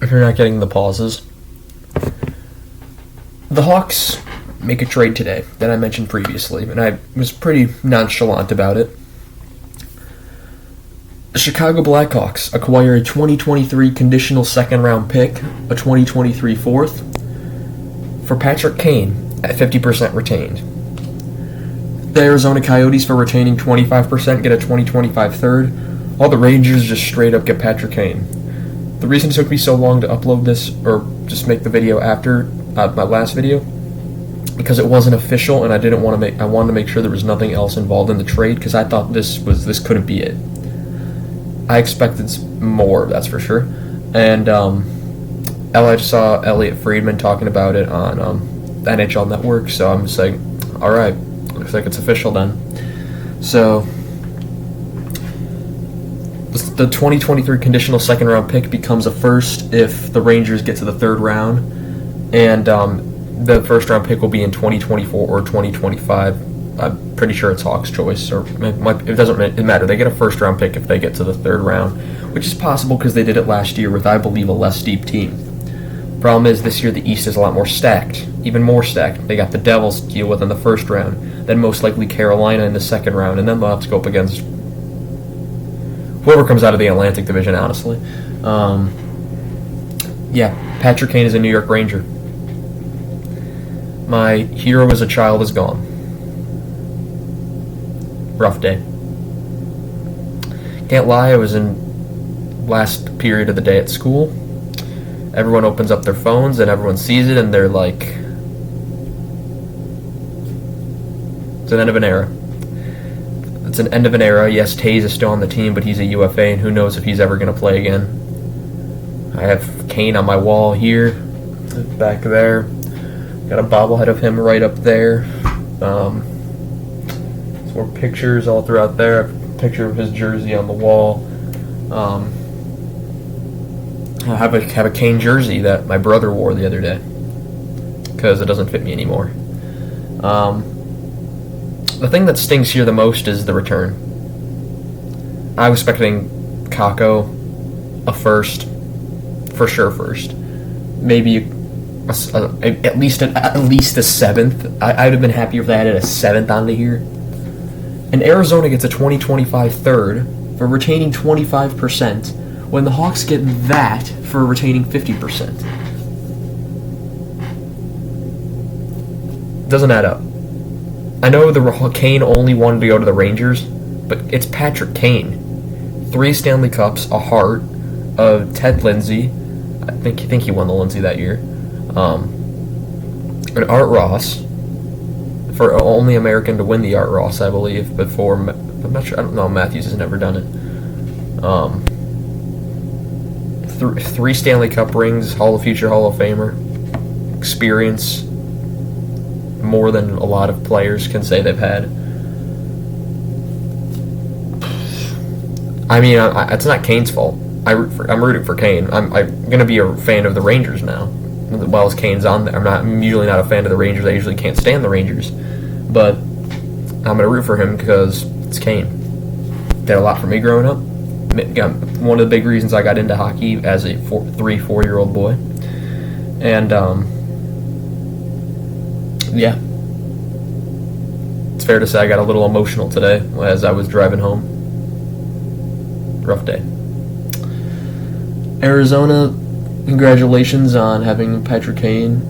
if you're not getting the pauses. The Hawks make a trade today that I mentioned previously, and I was pretty nonchalant about it. The Chicago Blackhawks acquire a 2023 conditional second-round pick, a 2023 fourth, for Patrick Kane at 50% retained. The Arizona Coyotes, for retaining 25%, get a 2025 third, while the Rangers just straight up get Patrick Kane. The reason it took me so long to upload this, or just make the video after my last video, because it wasn't official, and I wanted to make sure there was nothing else involved in the trade, because I thought this couldn't be it. I expected more, that's for sure. And I just saw Elliot Friedman talking about it on the NHL Network, so I'm just like, all right, looks like it's official then. So the 2023 conditional second-round pick becomes a first if the Rangers get to the third round, and the first-round pick will be in 2024 or 2025. I'm pretty sure it's Hawks' choice, or it doesn't matter. They get a first-round pick if they get to the third round, which is possible because they did it last year with, I believe, a less deep team. Problem is, this year the East is a lot more stacked, even more stacked. They got the Devils to deal with in the first round, then most likely Carolina in the second round, and then they'll have to go up against whoever comes out of the Atlantic Division, honestly. Patrick Kane is a New York Ranger. My hero as a child is gone. Rough day. Can't lie, I was in last period of the day at school. Everyone opens up their phones and everyone sees it and they're like, it's an end of an era. It's an end of an era. Yes, Taze is still on the team, but he's a UFA and who knows if he's ever going to play again. I have Kane on my wall here, back there. Got a bobblehead of him right up there. More pictures all throughout there. A picture of his jersey on the wall. I have a Kane jersey that my brother wore the other day because it doesn't fit me anymore. The thing that stings here the most is the return. I was expecting Kako a first, for sure first, maybe at least a seventh. I'd have been happy if they added a seventh onto here. And Arizona gets a 2025 third for retaining 25%, when the Hawks get that for retaining 50%. Doesn't add up. I know the Kane only wanted to go to the Rangers, but it's Patrick Kane. 3 Stanley Cups, a Hart, Ted Lindsay. I think he won the Lindsay that year. And Art Ross. For only American to win the Art Ross, I believe, before. I'm not sure. I don't know. Matthews has never done it. 3 Stanley Cup rings, future Hall of Famer. Experience more than a lot of players can say they've had. I mean, it's not Kane's fault. I'm rooting for Kane. I'm going to be a fan of the Rangers now. While Kane's on there, I'm usually not a fan of the Rangers. I usually can't stand the Rangers, but I'm gonna root for him because it's Kane. Did a lot for me growing up. One of the big reasons I got into hockey as a 4-year-old boy, and it's fair to say I got a little emotional today as I was driving home. Rough day. Arizona. Congratulations on having Patrick Kane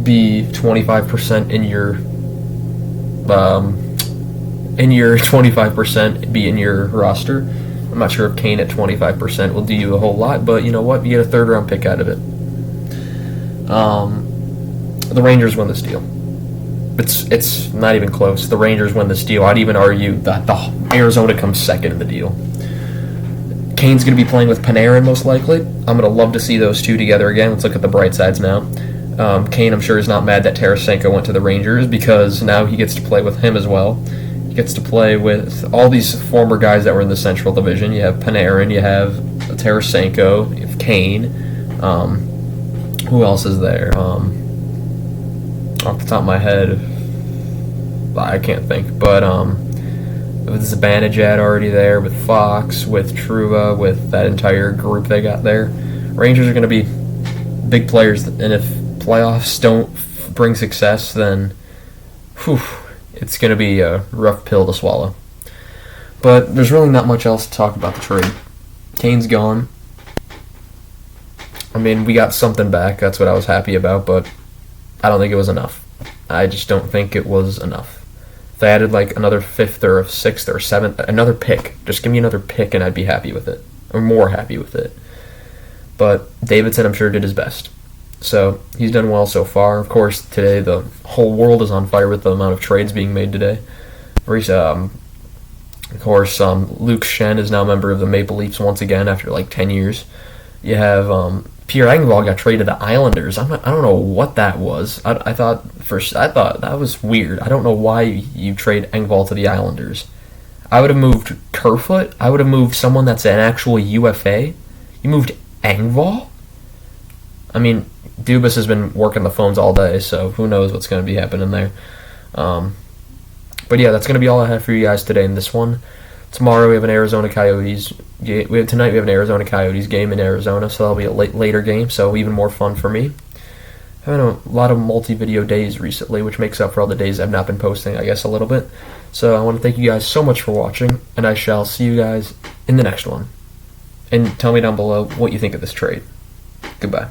be 25% in your 25% be in your roster. I'm not sure if Kane at 25% will do you a whole lot, but you know what? You get a third-round pick out of it. The Rangers win this deal. It's not even close. The Rangers win this deal. I'd even argue that the Arizona comes second in the deal. Kane's going to be playing with Panarin most likely. I'm going to love to see those two together again. Let's look at the bright sides now. Kane, I'm sure, is not mad that Tarasenko went to the Rangers because now he gets to play with him as well. He gets to play with all these former guys that were in the Central Division. You have Panarin, you have Tarasenko, you have Kane. Who else is there? Off the top of my head, I can't think. But with Zibanejad already there, with Fox, with Truba, with that entire group they got there. Rangers are going to be big players, and if playoffs don't bring success, then it's going to be a rough pill to swallow. But there's really not much else to talk about the trade. Kane's gone. I mean, we got something back. That's what I was happy about, but I don't think it was enough. I just don't think it was enough. If they added like another 5th or 6th or 7th, another pick, just give me another pick and I'd be happy with it, or more happy with it. But Davidson, I'm sure, did his best. So he's done well so far. Of course, today the whole world is on fire with the amount of trades being made today. Of course, Luke Shen is now a member of the Maple Leafs once again after like 10 years. You have Pierre Engvall got traded to Islanders. I don't know what that was. I thought that was weird. I don't know why you trade Engvall to the Islanders. I would have moved Kerfoot. I would have moved someone that's an actual UFA. You moved Engvall? I mean, Dubas has been working the phones all day, so who knows what's going to be happening there. But yeah, that's going to be all I have for you guys today in this one. Tomorrow we have an Arizona Coyotes game. Tonight we have an Arizona Coyotes game in Arizona, so that'll be a later game, so even more fun for me. Having a lot of multi-video days recently, which makes up for all the days I've not been posting, I guess, a little bit. So I want to thank you guys so much for watching, and I shall see you guys in the next one. And tell me down below what you think of this trade. Goodbye.